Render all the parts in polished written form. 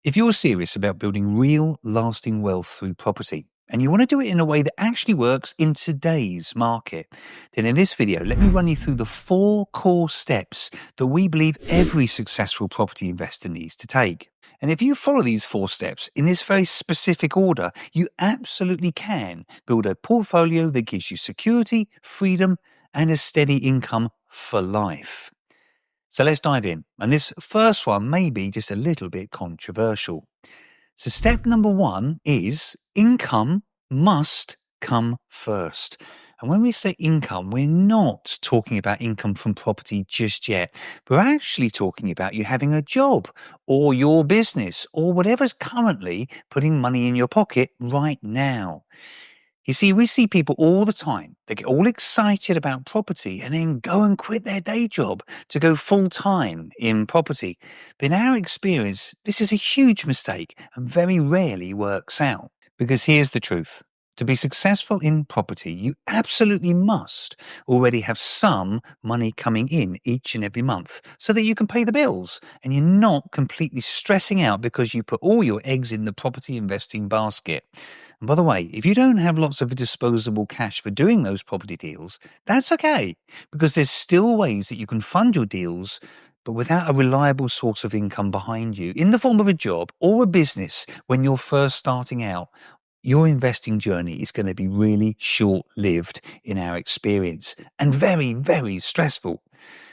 If you're serious about building real, lasting wealth through property, and you want to do it in a way that actually works in today's market, then in this video, let me run you through the 4 core steps that we believe every successful property investor needs to take. And if you follow these 4 steps in this very specific order, you absolutely can build a portfolio that gives you security, freedom, and a steady income for life. So let's dive in. And this first one may be just a little bit controversial. So step number 1 is income must come first. And when we say income, we're not talking about income from property just yet. We're actually talking about you having a job or your business or whatever's currently putting money in your pocket right now. You see, we see people all the time. They get all excited about property and then go and quit their day job to go full time in property. But in our experience, this is a huge mistake and very rarely works out. Because here's the truth. To be successful in property, you absolutely must already have some money coming in each and every month so that you can pay the bills and you're not completely stressing out because you put all your eggs in the property investing basket. And by the way, if you don't have lots of disposable cash for doing those property deals, that's okay, because there's still ways that you can fund your deals, but without a reliable source of income behind you in the form of a job or a business when you're first starting out. Your investing journey is going to be really short-lived in our experience and very, very stressful.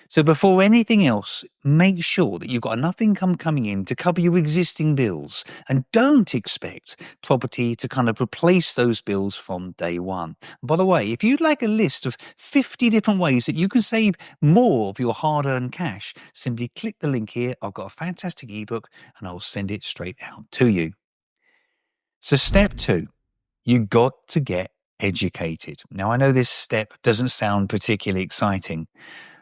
So before anything else, make sure that you've got enough income coming in to cover your existing bills, and don't expect property to kind of replace those bills from day one. By the way, if you'd like a list of 50 different ways that you can save more of your hard-earned cash, simply click the link here. I've got a fantastic ebook and I'll send it straight out to you. So step 2, you got to get educated. Now, I know this step doesn't sound particularly exciting,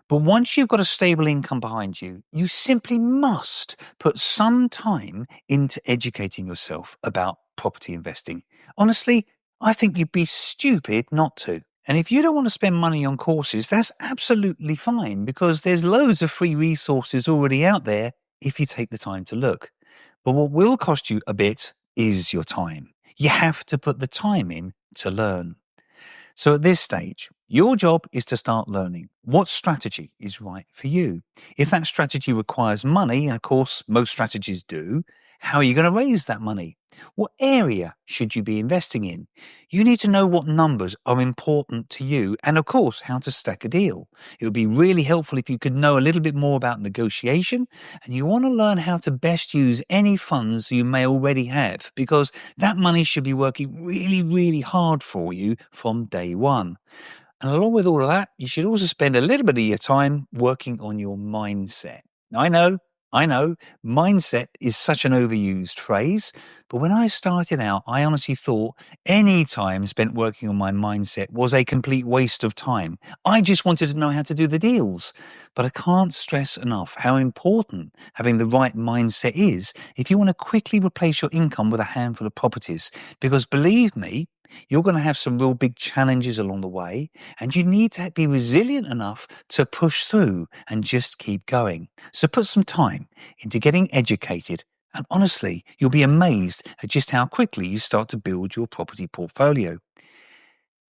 but once you've got a stable income behind you, you simply must put some time into educating yourself about property investing. Honestly, I think you'd be stupid not to. And if you don't want to spend money on courses, that's absolutely fine, because there's loads of free resources already out there if you take the time to look. But what will cost you a bit is your time. You have to put the time in to learn. So at this stage, your job is to start learning what strategy is right for you. If that strategy requires money, and of course most strategies do, how are you going to raise that money? What area should you be investing in? You need to know what numbers are important to you, and of course how to stack a deal. It would be really helpful if you could know a little bit more about negotiation, and you want to learn how to best use any funds you may already have, because that money should be working really, really hard for you from day one. And along with all of that, you should also spend a little bit of your time working on your mindset. I know, mindset is such an overused phrase, but when I started out, I honestly thought any time spent working on my mindset was a complete waste of time. I just wanted to know how to do the deals. But I can't stress enough how important having the right mindset is if you want to quickly replace your income with a handful of properties. Because believe me, you're going to have some real big challenges along the way, and you need to be resilient enough to push through and just keep going. So put some time into getting educated, and honestly, you'll be amazed at just how quickly you start to build your property portfolio.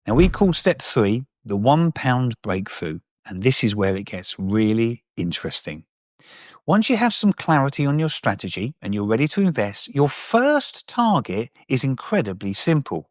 Now, we call step 3 the £1 breakthrough, and this is where it gets really interesting. Once you have some clarity on your strategy and you're ready to invest, your first target is incredibly simple.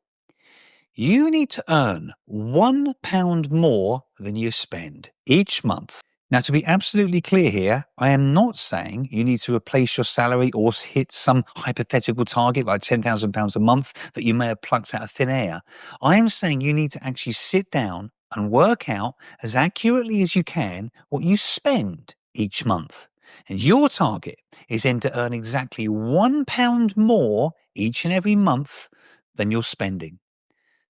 You need to earn £1 more than you spend each month. Now, to be absolutely clear here, I am not saying you need to replace your salary or hit some hypothetical target like £10,000 a month that you may have plucked out of thin air. I am saying you need to actually sit down and work out as accurately as you can what you spend each month. And your target is then to earn exactly £1 more each and every month than you're spending.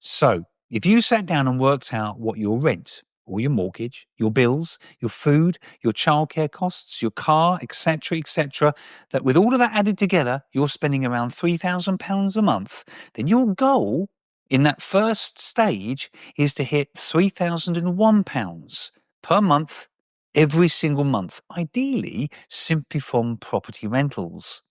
So, if you sat down and worked out what your rent, or your mortgage, your bills, your food, your childcare costs, your car, etc., that with all of that added together, you're spending around £3,000 a month, then your goal in that first stage is to hit £3,001 per month, every single month, ideally simply from property rentals.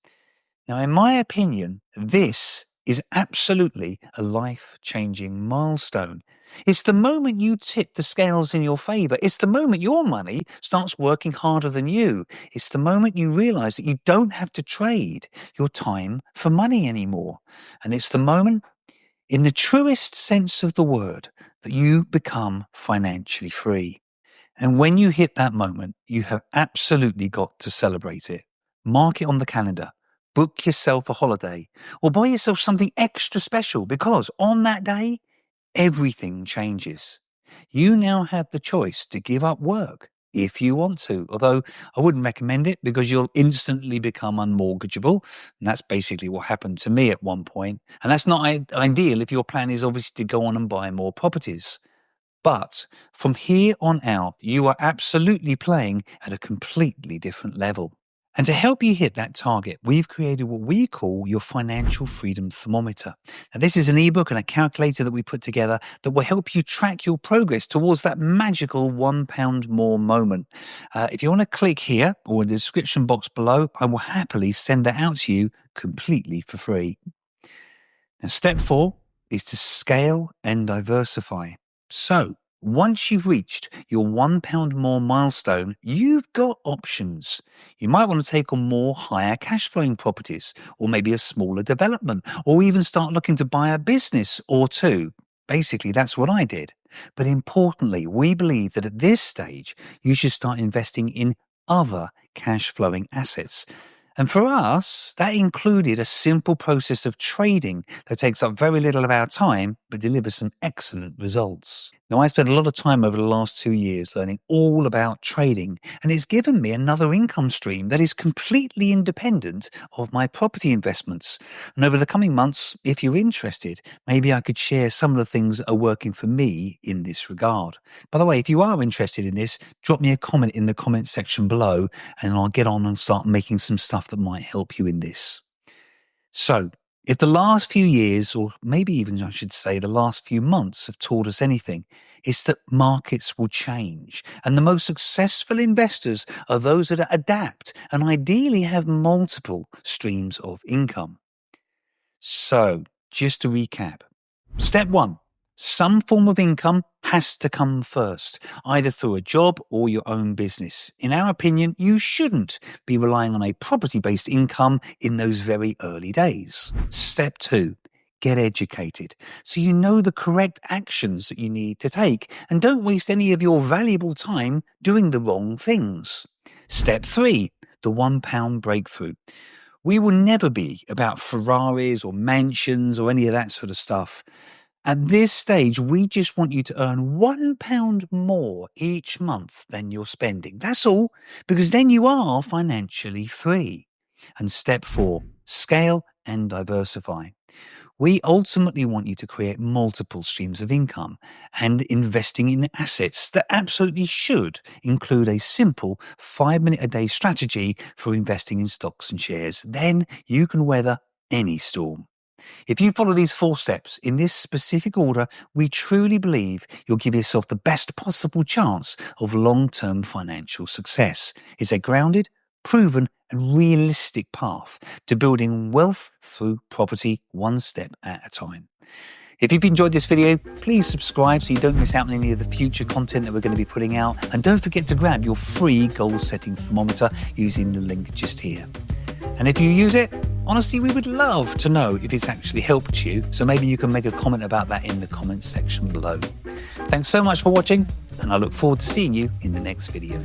Now, in my opinion, this is absolutely a life-changing milestone. It's the moment you tip the scales in your favor. It's the moment your money starts working harder than you. It's the moment you realize that you don't have to trade your time for money anymore. And it's the moment, in the truest sense of the word, that you become financially free. And when you hit that moment, you have absolutely got to celebrate it. Mark it on the calendar. Book yourself a holiday or buy yourself something extra special, because on that day, everything changes. You now have the choice to give up work if you want to, although I wouldn't recommend it because you'll instantly become unmortgageable. And that's basically what happened to me at one point. And that's not ideal if your plan is obviously to go on and buy more properties. But from here on out, you are absolutely playing at a completely different level. And to help you hit that target, we've created what we call your Financial Freedom Thermometer. Now, this is an ebook and a calculator that we put together that will help you track your progress towards that magical £1 more moment. If you want to click here or in the description box below, I will happily send that out to you completely for free. Now, step 4 is to scale and diversify. So, once you've reached your £1 more milestone, you've got options. You might want to take on more higher cash flowing properties, or maybe a smaller development, or even start looking to buy a business or two. Basically, that's what I did. But importantly, we believe that at this stage, you should start investing in other cash flowing assets. And for us, that included a simple process of trading that takes up very little of our time, but delivers some excellent results. Now, I spent a lot of time over the last 2 years learning all about trading, and it's given me another income stream that is completely independent of my property investments. And over the coming months, if you're interested, maybe I could share some of the things that are working for me in this regard. By the way, if you are interested in this, drop me a comment in the comment section below, and I'll get on and start making some stuff that might help you in this. So, if the last few years, or maybe even I should say the last few months, have taught us anything, it's that markets will change. And the most successful investors are those that adapt and ideally have multiple streams of income. So, just to recap. Step 1. Some form of income has to come first, either through a job or your own business. In our opinion, you shouldn't be relying on a property-based income in those very early days. Step 2. Get educated so you know the correct actions that you need to take and don't waste any of your valuable time doing the wrong things. Step 3. The £1 breakthrough. We will never be about Ferraris or mansions or any of that sort of stuff. At this stage, we just want you to earn £1 more each month than you're spending. That's all, because then you are financially free. And step 4, scale and diversify. We ultimately want you to create multiple streams of income and investing in assets that absolutely should include a simple 5-minute-a-day strategy for investing in stocks and shares. Then you can weather any storm. If you follow these 4 steps in this specific order, we truly believe you'll give yourself the best possible chance of long-term financial success. It's a grounded, proven and realistic path to building wealth through property, one step at a time. If you've enjoyed this video, please subscribe so you don't miss out on any of the future content that we're going to be putting out. And don't forget to grab your free goal-setting thermometer using the link just here. And if you use it, honestly, we would love to know if it's actually helped you. So maybe you can make a comment about that in the comments section below. Thanks so much for watching, and I look forward to seeing you in the next video.